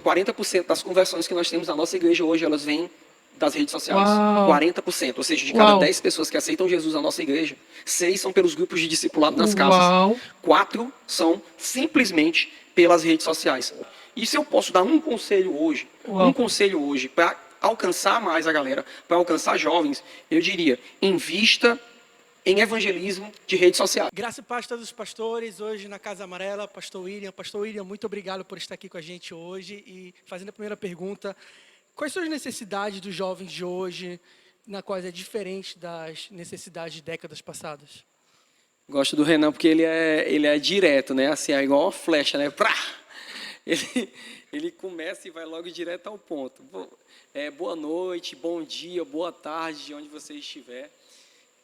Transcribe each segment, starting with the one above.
40% das conversões que nós temos na nossa igreja hoje, elas vêm das redes sociais. Uau. 40%. Ou seja, de cada Uau. 10 pessoas que aceitam Jesus na nossa igreja, 6 são pelos grupos de discipulado nas casas. Uau. 4 são simplesmente pelas redes sociais. E se eu posso dar um conselho hoje, Uau. para alcançar mais a galera, para alcançar jovens, eu diria, invista em evangelismo de redes sociais. Graça e paz a todos os pastores, hoje na Casa Amarela, Pastor William. Pastor William, muito obrigado por estar aqui com a gente hoje. E fazendo a primeira pergunta, quais são as necessidades dos jovens de hoje, na qual é diferente das necessidades de décadas passadas? Gosto do Renan porque ele é direto, né? Assim, é igual uma flecha, né? Prá! Ele começa e vai logo direto ao ponto. Boa noite, bom dia, boa tarde, de onde você estiver.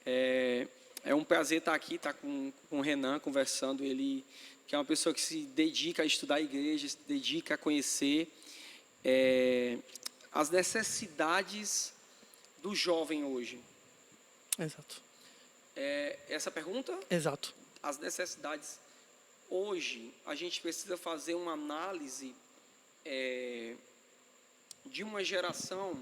É um prazer estar aqui, estar com o Renan conversando. Ele que é uma pessoa que se dedica a estudar a igreja, se dedica a conhecer as necessidades do jovem hoje. Exato. Essa pergunta? Exato. As necessidades. Hoje, a gente precisa fazer uma análise de uma geração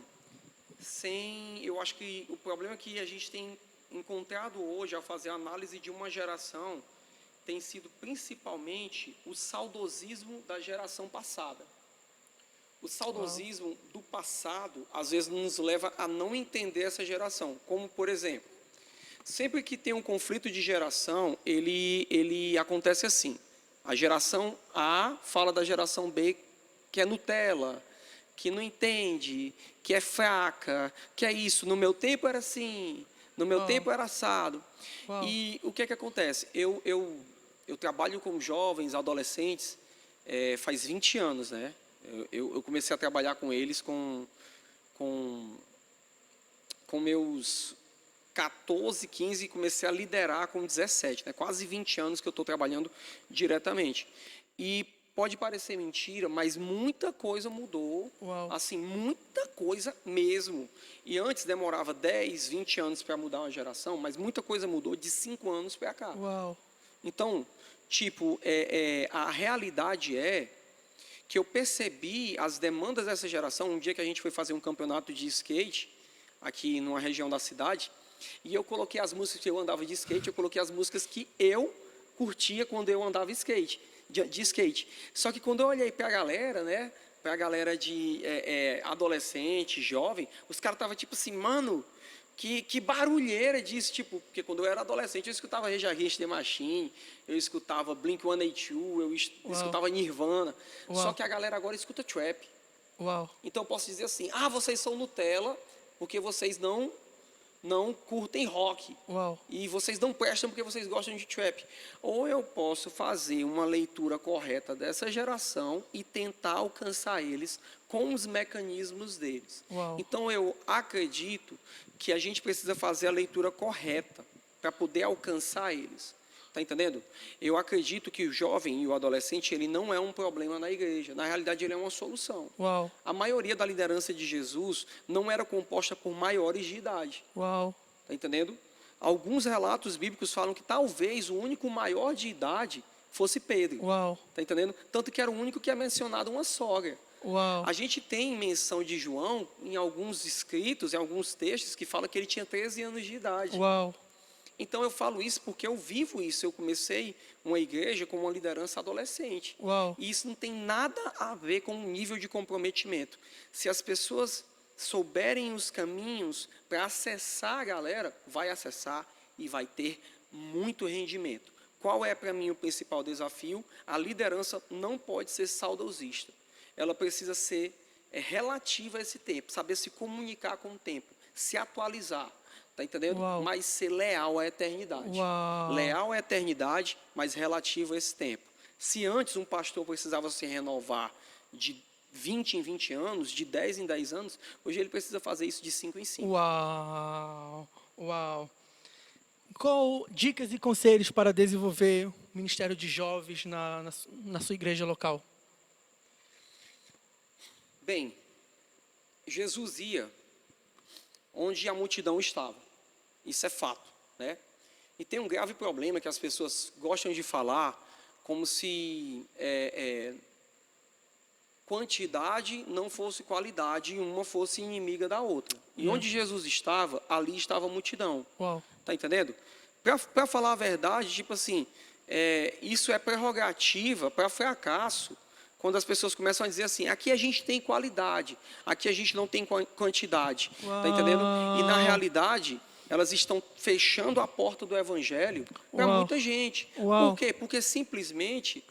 sem... Eu acho que o problema que a gente tem encontrado hoje ao fazer a análise de uma geração tem sido principalmente o saudosismo da geração passada. O saudosismo do passado, às vezes, nos leva a não entender essa geração. Como, por exemplo, sempre que tem um conflito de geração, ele acontece assim. A geração A fala da geração B, que é Nutella, que não entende, que é fraca, que é isso. No meu tempo era assim, no meu tempo era assado. E o que é que acontece? Eu trabalho com jovens, adolescentes, faz 20 anos, né? Eu comecei a trabalhar com eles com meus 14, 15 e comecei a liderar com 17, né? Quase 20 anos que eu estou trabalhando diretamente. E pode parecer mentira, mas muita coisa mudou. Uau. Assim, muita coisa mesmo. E antes demorava 10, 20 anos para mudar uma geração, mas muita coisa mudou de 5 anos para cá. Uau. Então, tipo, a realidade é que eu percebi as demandas dessa geração. Um dia que a gente foi fazer um campeonato de skate aqui numa região da cidade, e eu coloquei as músicas que eu andava de skate, eu coloquei as músicas que eu curtia quando eu andava de skate. Só que quando eu olhei para a galera, né, para a galera de adolescente, jovem, os caras estavam tipo assim, mano, que barulheira disso, tipo, porque quando eu era adolescente eu escutava Rage Against the Machine, eu escutava Blink-182, eu escutava Nirvana. Uau. Só que a galera agora escuta trap. Uau. Então eu posso dizer assim, vocês são Nutella porque vocês não curtem rock. Uau. E vocês não prestam porque vocês gostam de trap. Ou eu posso fazer uma leitura correta dessa geração e tentar alcançar eles com os mecanismos deles. Uau. Então eu acredito que a gente precisa fazer a leitura correta para poder alcançar eles. Está entendendo? Eu acredito que o jovem e o adolescente, ele não é um problema na igreja. Na realidade, ele é uma solução. Uau. A maioria da liderança de Jesus não era composta por maiores de idade. Uau. Está entendendo? Alguns relatos bíblicos falam que talvez o único maior de idade fosse Pedro. Uau. Está entendendo? Tanto que era o único que é mencionado uma sogra. Uau. A gente tem menção de João em alguns escritos, em alguns textos, que fala que ele tinha 13 anos de idade. Uau. Então eu falo isso porque eu vivo isso. Eu comecei uma igreja com uma liderança adolescente. Uau. E isso não tem nada a ver com o nível de comprometimento. Se as pessoas souberem os caminhos para acessar a galera, vai acessar e vai ter muito rendimento. Qual é, para mim, o principal desafio? A liderança não pode ser saudosista. Ela precisa ser relativa a esse tempo, saber se comunicar com o tempo, se atualizar. Está entendendo? Uau. Mas ser leal à eternidade. Uau. Leal à eternidade, mas relativo a esse tempo. Se antes um pastor precisava se renovar de 20 em 20 anos, de 10 em 10 anos, hoje ele precisa fazer isso de 5 em 5. Uau. Uau. Qual dicas e conselhos para desenvolver o Ministério de Jovens na sua igreja local? Bem, Jesus ia onde a multidão estava. Isso é fato, né? E tem um grave problema que as pessoas gostam de falar como se quantidade não fosse qualidade e uma fosse inimiga da outra. E onde Jesus estava, ali estava a multidão. Uau. Tá entendendo? Para falar a verdade, tipo assim, isso é prerrogativa para fracasso, quando as pessoas começam a dizer assim, aqui a gente tem qualidade, aqui a gente não tem quantidade. Tá entendendo? E na realidade, elas estão fechando a porta do evangelho para Uau. muita gente. Uau. Por quê? Porque simplesmente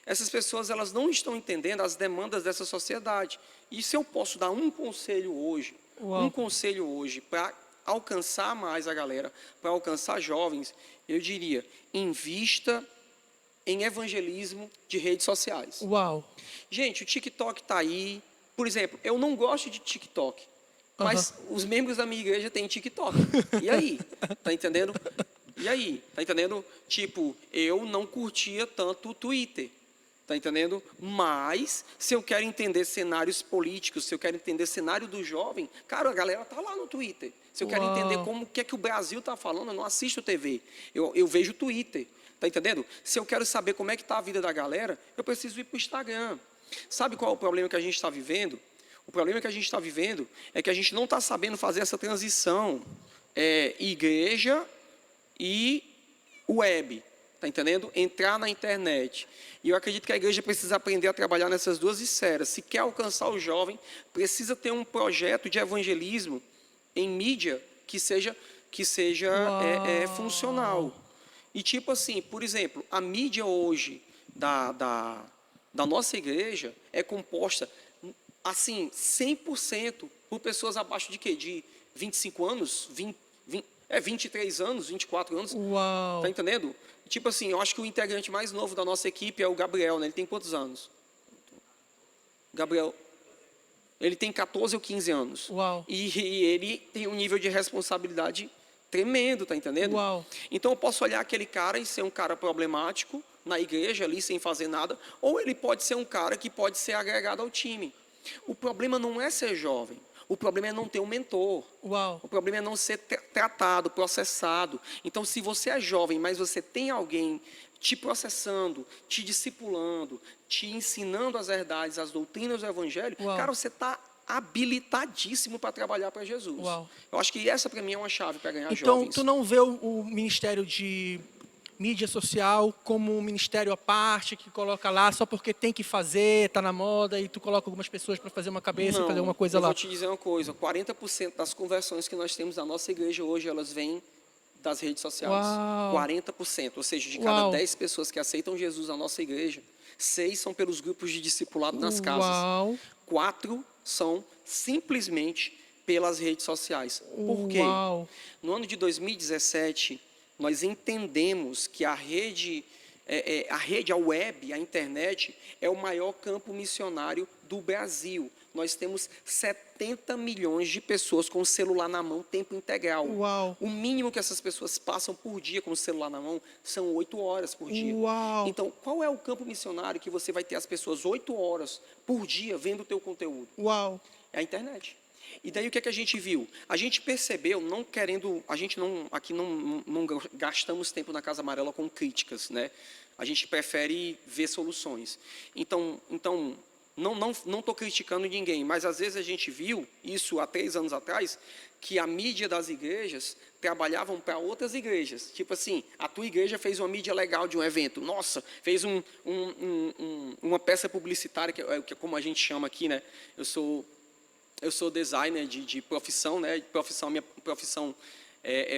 essas pessoas elas não estão entendendo as demandas dessa sociedade. E se eu posso dar um conselho hoje, Uau. para alcançar mais a galera, para alcançar jovens, eu diria, invista em evangelismo de redes sociais. Uau. Gente, o TikTok está aí. Por exemplo, eu não gosto de TikTok, mas os membros da minha igreja têm TikTok. E aí? Tá entendendo? E aí? Tá entendendo? Tipo, eu não curtia tanto o Twitter. Tá entendendo? Mas, se eu quero entender cenários políticos, se eu quero entender cenário do jovem, cara, a galera tá lá no Twitter. Se eu quero entender como que é que o Brasil tá falando, eu não assisto TV. Eu vejo o Twitter. Tá entendendo? Se eu quero saber como é que tá a vida da galera, eu preciso ir para o Instagram. Sabe qual é o problema que a gente está vivendo? O problema que a gente está vivendo é que a gente não está sabendo fazer essa transição igreja e web. Tá entendendo? Entrar na internet. E eu acredito que a igreja precisa aprender a trabalhar nessas duas esferas. Se quer alcançar o jovem, precisa ter um projeto de evangelismo em mídia que seja funcional. E tipo assim, por exemplo, a mídia hoje da nossa igreja é composta, assim, 100% por pessoas abaixo de quê? De 25 anos, 23 anos, 24 anos. Uau. Tá entendendo? Tipo assim, eu acho que o integrante mais novo da nossa equipe é o Gabriel, né? Ele tem quantos anos? Gabriel, ele tem 14 ou 15 anos. Uau. E ele tem um nível de responsabilidade tremendo, tá entendendo? Uau. Então eu posso olhar aquele cara e ser um cara problemático na igreja ali sem fazer nada, ou ele pode ser um cara que pode ser agregado ao time. O problema não é ser jovem. O problema é não ter um mentor. Uau. O problema é não ser tratado, processado. Então, se você é jovem, mas você tem alguém te processando, te discipulando, te ensinando as verdades, as doutrinas do Evangelho, Uau. cara, você está habilitadíssimo para trabalhar para Jesus. Uau. Eu acho que essa, para mim, é uma chave para ganhar Então, jovens. tu não vê o ministério de mídia social como um ministério à parte que coloca lá só porque tem que fazer, tá na moda e tu coloca algumas pessoas para fazer uma cabeça e fazer alguma coisa eu lá. vou te dizer uma coisa, 40% das conversões que nós temos na nossa igreja hoje, elas vêm das redes sociais. Uau. 40%, ou seja, de cada Uau. 10 pessoas que aceitam Jesus na nossa igreja, 6 são pelos grupos de discipulado nas casas. Uau. 4 são simplesmente pelas redes sociais. Por quê? Uau. No ano de 2017, nós entendemos que a rede, a web, a internet, é o maior campo missionário do Brasil. Nós temos 70 milhões de pessoas com o celular na mão, tempo integral. Uau. O mínimo que essas pessoas passam por dia com o celular na mão são 8 horas por dia. Uau. Então, qual é o campo missionário que você vai ter as pessoas 8 horas por dia vendo o teu conteúdo? Uau. É a internet. E daí o que é que a gente viu? A gente percebeu, não querendo, a gente não, aqui não gastamos tempo na Casa Amarela com críticas, né? A gente prefere ver soluções. Então não estou criticando ninguém, mas às vezes a gente viu, isso há 3 anos atrás, que a mídia das igrejas trabalhavam para outras igrejas. Tipo assim, a tua igreja fez uma mídia legal de um evento. Nossa, fez uma peça publicitária, que é como a gente chama aqui, né? Eu sou designer de profissão, né? Minha profissão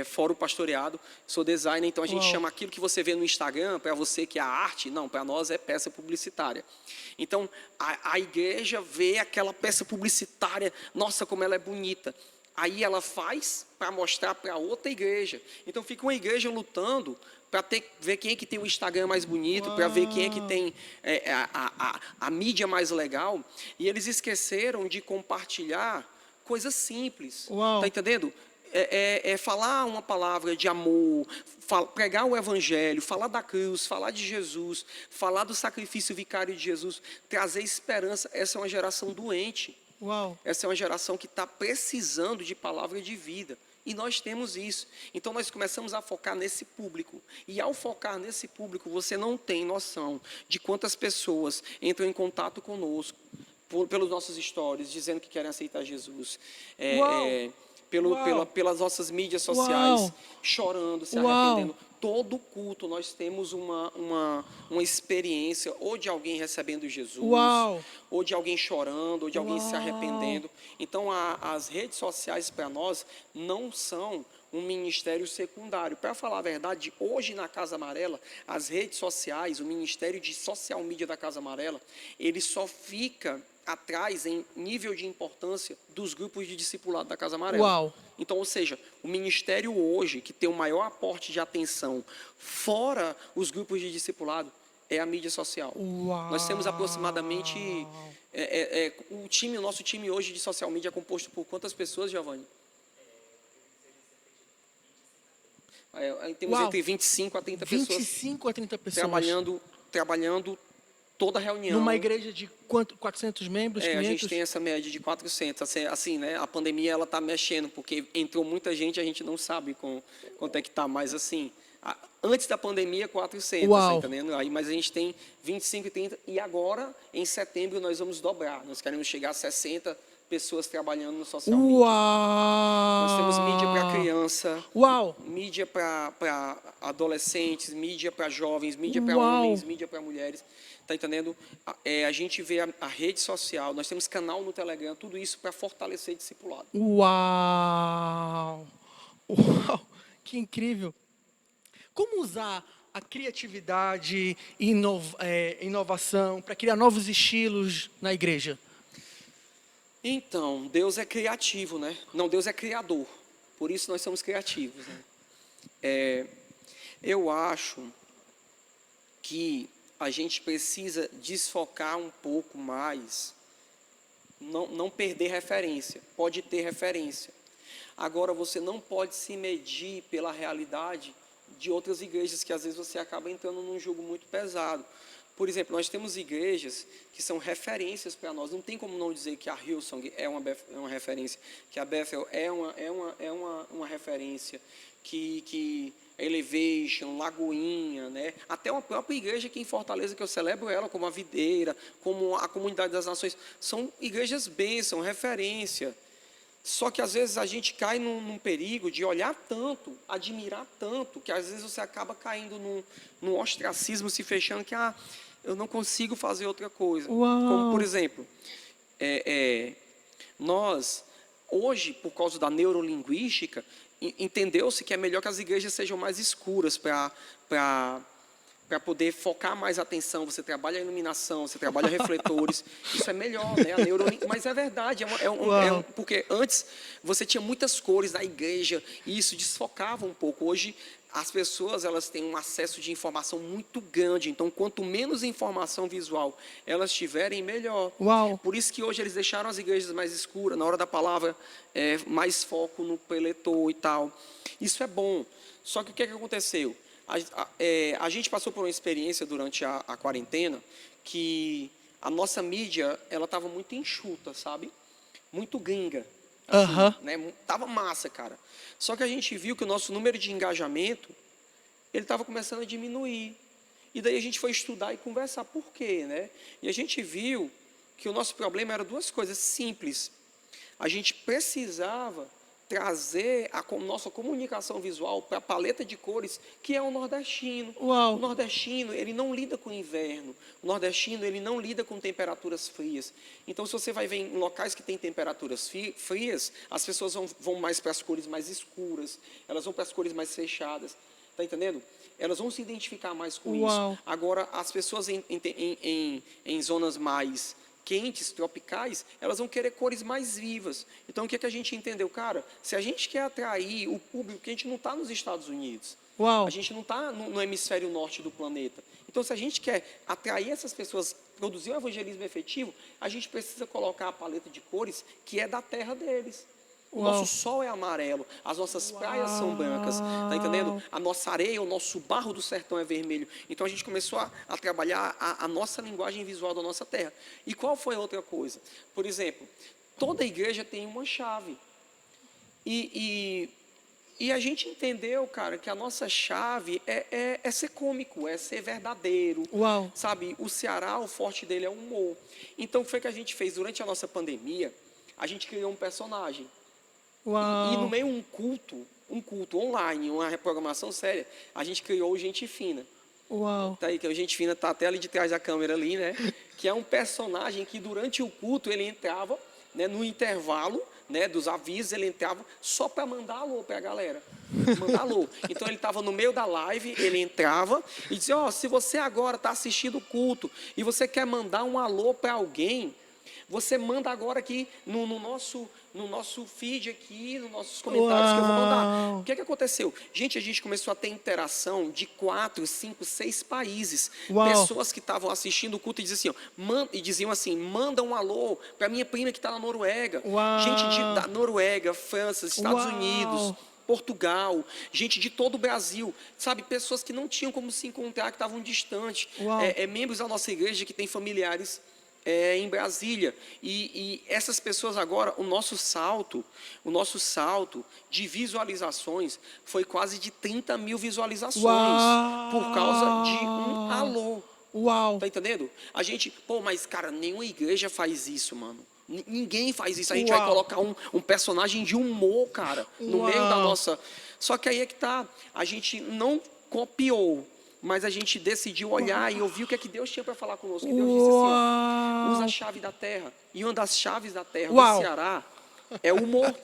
fora o pastoreado. Sou designer, então a gente chama aquilo que você vê no Instagram, para você que é a arte, não, para nós é peça publicitária. Então, a igreja vê aquela peça publicitária, nossa, como ela é bonita. Aí ela faz para mostrar para outra igreja. Então fica uma igreja lutando para ver quem é que tem o Instagram mais bonito, para ver quem é que tem a mídia mais legal. E eles esqueceram de compartilhar coisas simples. Tá entendendo? Falar uma palavra de amor, pregar o evangelho, falar da cruz, falar de Jesus, falar do sacrifício vicário de Jesus, trazer esperança. Essa é uma geração doente. Uau. Essa é uma geração que está precisando de palavra de vida. E nós temos isso. Então nós começamos a focar nesse público. E ao focar nesse público, você não tem noção de quantas pessoas entram em contato conosco pelos nossos stories, dizendo que querem aceitar Jesus. Uau! Uau! Pelas nossas mídias Uau! sociais, chorando, se Uau! arrependendo. Todo culto nós temos uma experiência, ou de alguém recebendo Jesus, Uau! ou de alguém chorando, ou de alguém se Uau! arrependendo. Então, as redes sociais para nós não são um ministério secundário. Para falar a verdade, hoje na Casa Amarela, as redes sociais, o ministério de social media da Casa Amarela, ele só fica atrás em nível de importância dos grupos de discipulado da Casa Amarela. Uau! Então, ou seja, o ministério hoje, que tem o maior aporte de atenção fora os grupos de discipulado, é a mídia social. Uau! Nós temos aproximadamente... o nosso time hoje de social media é composto por quantas pessoas, Giovanni? Temos Uau! entre 25 a 30 pessoas 25 a 30 pessoas. trabalhando toda a reunião. Numa igreja de quanto? 400 membros, 500? A gente tem essa média de 400. Assim, né? A pandemia ela está mexendo, porque entrou muita gente, a gente não sabe quanto é que está, mas assim, antes da pandemia, 400, Uau. tá entendendo? Aí, mas a gente tem 25 e 30, e agora, em setembro, nós vamos dobrar. Nós queremos chegar a 60 pessoas trabalhando no social media. Uau! Nós temos mídia para criança, Uau! mídia para adolescentes, mídia para jovens, mídia para Uau. homens, mídia para mulheres. Está entendendo? A gente vê a rede social, nós temos canal no Telegram, tudo isso para fortalecer discipulado. Uau! Uau! Que incrível! Como usar a criatividade e inovação para criar novos estilos na igreja? Então, Deus é criativo, né? Não, Deus é criador. Por isso nós somos criativos, né? Eu acho que a gente precisa desfocar um pouco mais, não perder referência. Pode ter referência. Agora, você não pode se medir pela realidade de outras igrejas, que às vezes você acaba entrando num jogo muito pesado. Por exemplo, nós temos igrejas que são referências para nós. Não tem como não dizer que a Hillsong é uma referência, que a Bethel é uma referência, que Elevation, Lagoinha, né? Até uma própria igreja aqui em Fortaleza, que eu celebro ela, como a Videira, como a Comunidade das Nações, são igrejas bênção, referência. Só que às vezes a gente cai num perigo de olhar tanto, admirar tanto, que às vezes você acaba caindo num ostracismo, se fechando, que eu não consigo fazer outra coisa. Uau. Como, por exemplo, nós, hoje, por causa da neurolinguística, entendeu-se que é melhor que as igrejas sejam mais escuras para poder focar mais a atenção. Você trabalha a iluminação, você trabalha refletores, isso é melhor, né? Mas é verdade, porque antes você tinha muitas cores na igreja e isso desfocava um pouco. Hoje as pessoas elas têm um acesso de informação muito grande, então quanto menos informação visual elas tiverem, melhor. Uau. Por isso que hoje eles deixaram as igrejas mais escuras, na hora da palavra, mais foco no preletor e tal. Isso é bom. Só que o que aconteceu? A gente passou por uma experiência durante a quarentena que a nossa mídia ela estava muito enxuta, sabe? Muito gringa. Assim, né? Tava massa, cara. Só que a gente viu que o nosso número de engajamento ele estava começando a diminuir. E daí a gente foi estudar e conversar por quê, né? E a gente viu que o nosso problema era duas coisas simples. A gente precisava trazer a nossa comunicação visual para a paleta de cores que é o nordestino. Uau. O nordestino, ele não lida com inverno. O nordestino, ele não lida com temperaturas frias. Então, se você vai ver em locais que tem temperaturas frias, as pessoas vão mais para as cores mais escuras, elas vão para as cores mais fechadas. Está entendendo? Elas vão se identificar mais com Uau. isso. Agora, as pessoas em zonas mais quentes, tropicais, elas vão querer cores mais vivas. Então, o que a gente entendeu? Cara, se a gente quer atrair o público, que a gente não está nos Estados Unidos, Uau. a gente não está no hemisfério norte do planeta. Então, se a gente quer atrair essas pessoas, produzir um evangelismo efetivo, a gente precisa colocar a paleta de cores que é da terra deles. O Uau. nosso sol é amarelo, as nossas praias são brancas, tá entendendo? A nossa areia, o nosso barro do sertão é vermelho. Então a gente começou a trabalhar a nossa linguagem visual da nossa terra. E qual foi a outra coisa? Por exemplo, toda igreja tem uma chave. E E a gente entendeu, cara, que a nossa chave é ser cômico, é ser verdadeiro. Uau. Sabe, o Ceará, o forte dele é o humor. Então, o que foi que a gente fez? Durante a nossa pandemia, a gente criou um personagem. E no Uau. meio um culto online, uma reprogramação séria, a gente criou o Gente Fina. Uau. Tá aí, que o Gente Fina tá até ali de trás da câmera ali, né? Que é um personagem que durante o culto ele entrava, né, no intervalo, né, dos avisos, ele entrava só para mandar alô para a galera. Mandar alô. Então ele estava no meio da live, ele entrava e dizia: ó, se você agora está assistindo o culto e você quer mandar um alô para alguém, você manda agora aqui no nosso feed aqui, nos nossos comentários que eu vou mandar. Uau. O que aconteceu? Gente, a gente começou a ter interação de 4, 5, 6 países. Uau. Pessoas que estavam assistindo o culto e diziam assim, manda um alô para minha prima que está na Noruega. Uau. Gente da Noruega, França, Estados Uau. Unidos, Portugal, gente de todo o Brasil, sabe, pessoas que não tinham como se encontrar, que estavam distantes, Uau. membros da nossa igreja que têm familiares em Brasília, e essas pessoas agora, o nosso salto de visualizações foi quase de 30 mil visualizações. Uau. Por causa de um alô. Uau. Tá entendendo? A gente, mas cara, nenhuma igreja faz isso, mano. Ninguém faz isso. A gente Uau. vai colocar um personagem de humor, cara, no Uau. meio da nossa. Só que aí é que tá. A gente não copiou, mas a gente decidiu olhar e ouvir o que é que Deus tinha para falar conosco. E Deus disse assim: ó, usa a chave da terra. E uma das chaves da terra Uau. do Ceará é o humor.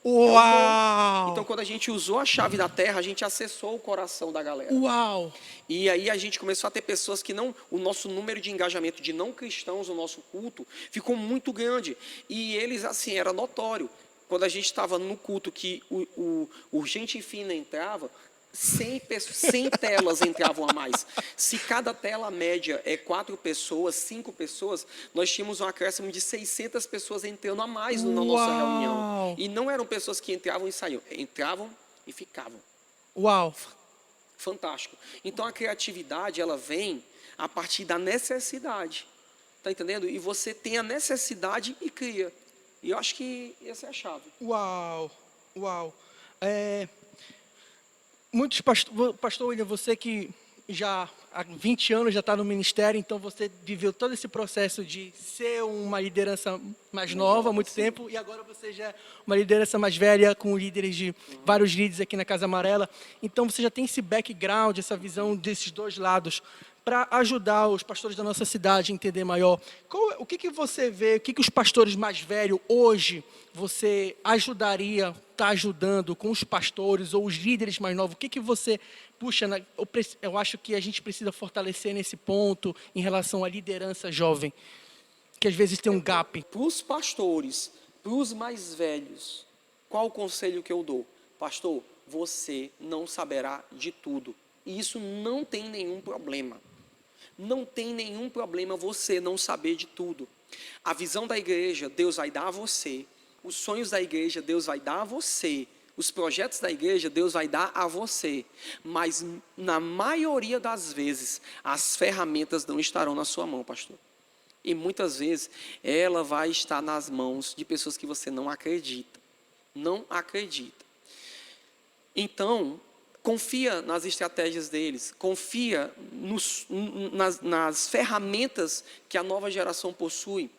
Uau. Então, quando a gente usou a chave da terra, a gente acessou o coração da galera. Uau. E aí a gente começou a ter pessoas que não... O nosso número de engajamento de não cristãos no nosso culto ficou muito grande. E eles, assim, era notório. Quando a gente estava no culto que o Gente Fina entrava, 100 telas entravam a mais. Se cada tela média é 4 pessoas, 5 pessoas, nós tínhamos um acréscimo de 600 pessoas entrando a mais na nossa reunião. E não eram pessoas que entravam e saíam. Entravam e ficavam. Uau. Fantástico. Então a criatividade, ela vem a partir da necessidade. Tá entendendo? E você tem a necessidade e cria. E eu acho que essa é a chave. Uau. Uau. Muitos pastor William, você que já há 20 anos já está no ministério, então você viveu todo esse processo de ser uma liderança mais nova há muito tempo, e agora você já é uma liderança mais velha, com líderes de vários líderes aqui na Casa Amarela. Então você já tem esse background, essa visão desses dois lados, para ajudar os pastores da nossa cidade a entender melhor. O que você vê, o que os pastores mais velhos hoje você ajudaria, está ajudando com os pastores ou os líderes mais novos? O que você puxa? Eu acho que a gente precisa fortalecer nesse ponto em relação à liderança jovem, que às vezes tem um gap. Para os pastores, para os mais velhos, qual o conselho que eu dou? Pastor, você não saberá de tudo. E isso não tem nenhum problema. Não tem nenhum problema você não saber de tudo. A visão da igreja, Deus vai dar a você. Os sonhos da igreja, Deus vai dar a você. Os projetos da igreja, Deus vai dar a você. Mas, na maioria das vezes, as ferramentas não estarão na sua mão, pastor. E muitas vezes, ela vai estar nas mãos de pessoas que você não acredita. Não acredita. Então, confia nas estratégias deles, confia nas ferramentas que a nova geração possui.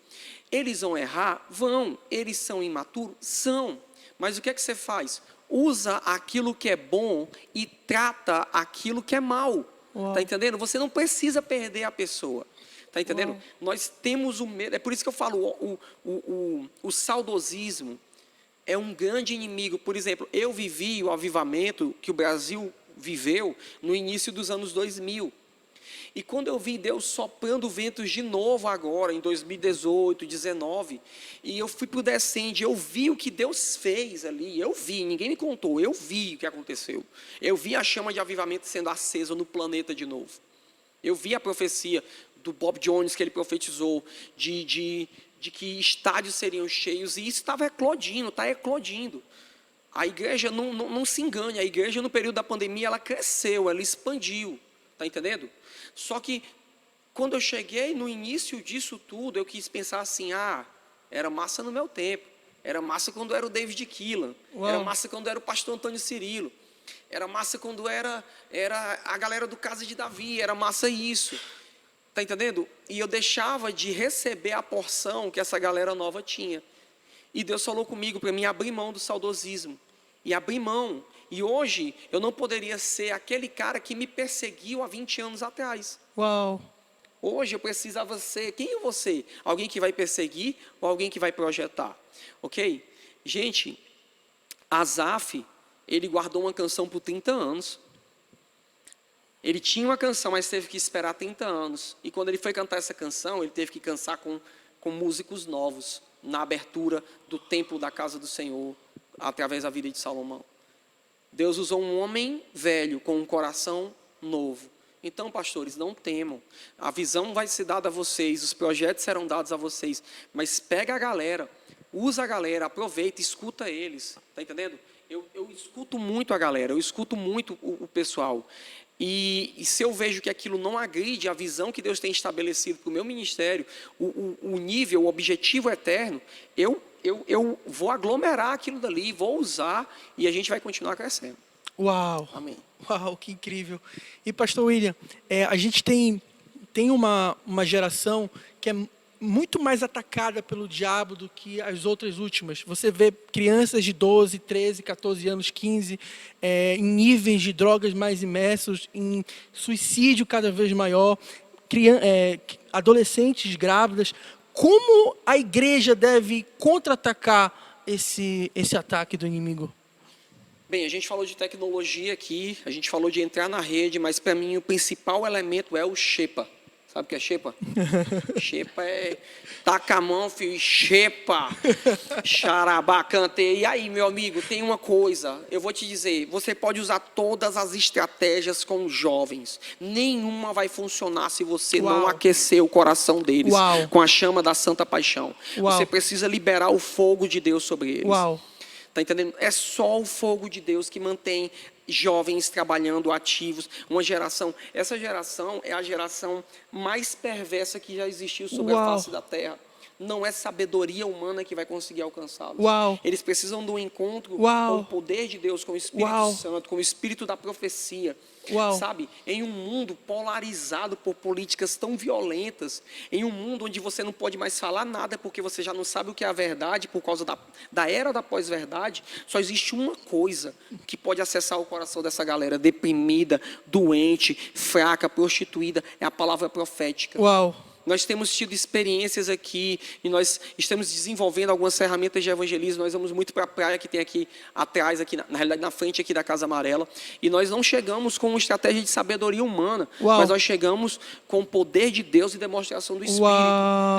Eles vão errar? Vão. Eles são imaturos? São. Mas o que é que você faz? Usa aquilo que é bom e trata aquilo que é mal. Está entendendo? Você não precisa perder a pessoa. Está entendendo? Uau. Nós temos o medo. É por isso que eu falo, o saudosismo é um grande inimigo. Por exemplo, eu vivi o avivamento que o Brasil viveu no início dos anos 2000. E quando eu vi Deus soprando ventos de novo agora, em 2018, 2019, e eu fui para o Descende, eu vi o que Deus fez ali, eu vi, ninguém me contou, eu vi o que aconteceu. Eu vi a chama de avivamento sendo acesa no planeta de novo. Eu vi a profecia do Bob Jones que ele profetizou, de que estádios seriam cheios, e isso estava eclodindo, está eclodindo. A igreja, não se engane, a igreja no período da pandemia, ela cresceu, ela expandiu, está entendendo? Só que, quando eu cheguei no início disso tudo, eu quis pensar assim, era massa no meu tempo, Era massa quando era o David Keelan. Uau. Era massa quando era o pastor Antônio Cirilo. Era massa quando era a galera do Casa de Davi. Era massa isso. Tá entendendo? E eu deixava de receber a porção que essa galera nova tinha. E Deus falou comigo para mim abrir mão do saudosismo. E abrir mão. E hoje eu não poderia ser aquele cara que me perseguiu há 20 anos atrás. Uau. Hoje eu precisava ser, quem é você? Alguém que vai perseguir ou alguém que vai projetar? Ok? Gente, Asaf, ele guardou uma canção por 30 anos. Ele tinha uma canção, mas teve que esperar 30 anos. E quando ele foi cantar essa canção, ele teve que cantar com músicos novos, na abertura do templo da casa do Senhor, através da vida de Salomão. Deus usou um homem velho com um coração novo. Então, pastores, não temam. A visão vai ser dada a vocês, os projetos serão dados a vocês. Mas pega a galera, usa a galera, aproveita, escuta eles. Está entendendo? Eu escuto muito a galera, eu escuto muito o pessoal. E se eu vejo que aquilo não agride a visão que Deus tem estabelecido para o meu ministério, o nível, o objetivo eterno, eu vou aglomerar aquilo dali, vou usar e a gente vai continuar crescendo. Uau. Amém. Uau, que incrível. E pastor William, a gente tem uma geração que é muito mais atacada pelo diabo do que as outras últimas. Você vê crianças de 12, 13, 14 anos, 15, em níveis de drogas mais imersos, em suicídio cada vez maior, adolescentes grávidas. Como a igreja deve contra-atacar esse ataque do inimigo? Bem, a gente falou de tecnologia aqui, a gente falou de entrar na rede, mas para mim o principal elemento é o Shepa. Sabe o que é Shepa? Shepa é taca a mão, filho, Shepa, xarabá, canteia. E aí, meu amigo, tem uma coisa, eu vou te dizer, você pode usar todas as estratégias com os jovens, nenhuma vai funcionar se você não aquecer o coração deles com a chama da santa paixão. Você precisa liberar o fogo de Deus sobre eles. Tá entendendo? É só o fogo de Deus que mantém jovens trabalhando, ativos, uma geração. Essa geração é a geração mais perversa que já existiu sobre a face da terra. Não é sabedoria humana que vai conseguir alcançá-los. Eles precisam de um encontro com o poder de Deus, com o Espírito Santo, com o Espírito da profecia. Sabe, em um mundo polarizado por políticas tão violentas, em um mundo onde você não pode mais falar nada porque você já não sabe o que é a verdade por causa da era da pós-verdade, só existe uma coisa que pode acessar o coração dessa galera deprimida, doente, fraca, prostituída, é a palavra profética. Nós temos tido experiências aqui e nós estamos desenvolvendo algumas ferramentas de evangelismo. Nós vamos muito para a praia que tem aqui atrás, aqui na realidade na frente aqui da Casa Amarela. E nós não chegamos com uma estratégia de sabedoria humana, mas nós chegamos com o poder de Deus e demonstração do Espírito.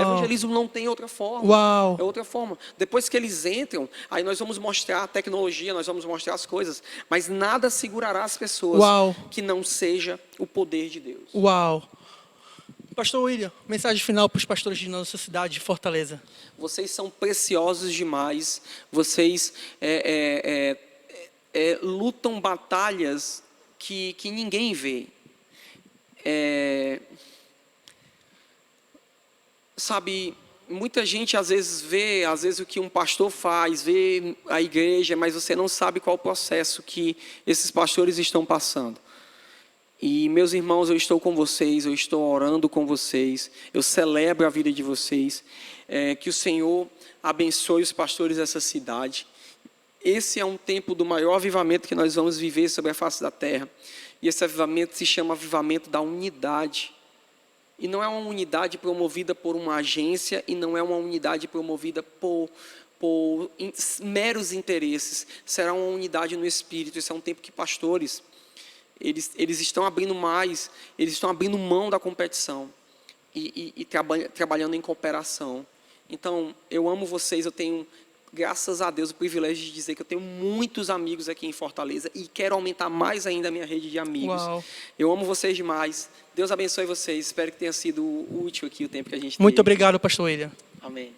Evangelismo não tem outra forma. É outra forma. Depois que eles entram, aí nós vamos mostrar a tecnologia, nós vamos mostrar as coisas, mas nada segurará as pessoas que não seja o poder de Deus. Pastor William, mensagem final para os pastores de nossa cidade de Fortaleza. Vocês são preciosos demais. Vocês lutam batalhas que ninguém vê. Sabe, muita gente às vezes vê, o que um pastor faz, vê a igreja, mas você não sabe qual o processo que esses pastores estão passando. E meus irmãos, eu estou com vocês, eu estou orando com vocês, eu celebro a vida de vocês, que o Senhor abençoe os pastores dessa cidade. Esse é um tempo do maior avivamento que nós vamos viver sobre a face da terra, e esse avivamento se chama avivamento da unidade, e não é uma unidade promovida por uma agência, e não é uma unidade promovida por meros interesses, será uma unidade no Espírito. Esse é um tempo que pastores, eles estão abrindo mais, eles estão abrindo mão da competição e trabalhando em cooperação. Então, eu amo vocês, eu tenho, graças a Deus, o privilégio de dizer que eu tenho muitos amigos aqui em Fortaleza e quero aumentar mais ainda a minha rede de amigos. Eu amo vocês demais. Deus abençoe vocês. Espero que tenha sido útil aqui o tempo que a gente teve. Muito obrigado, pastor William. Amém.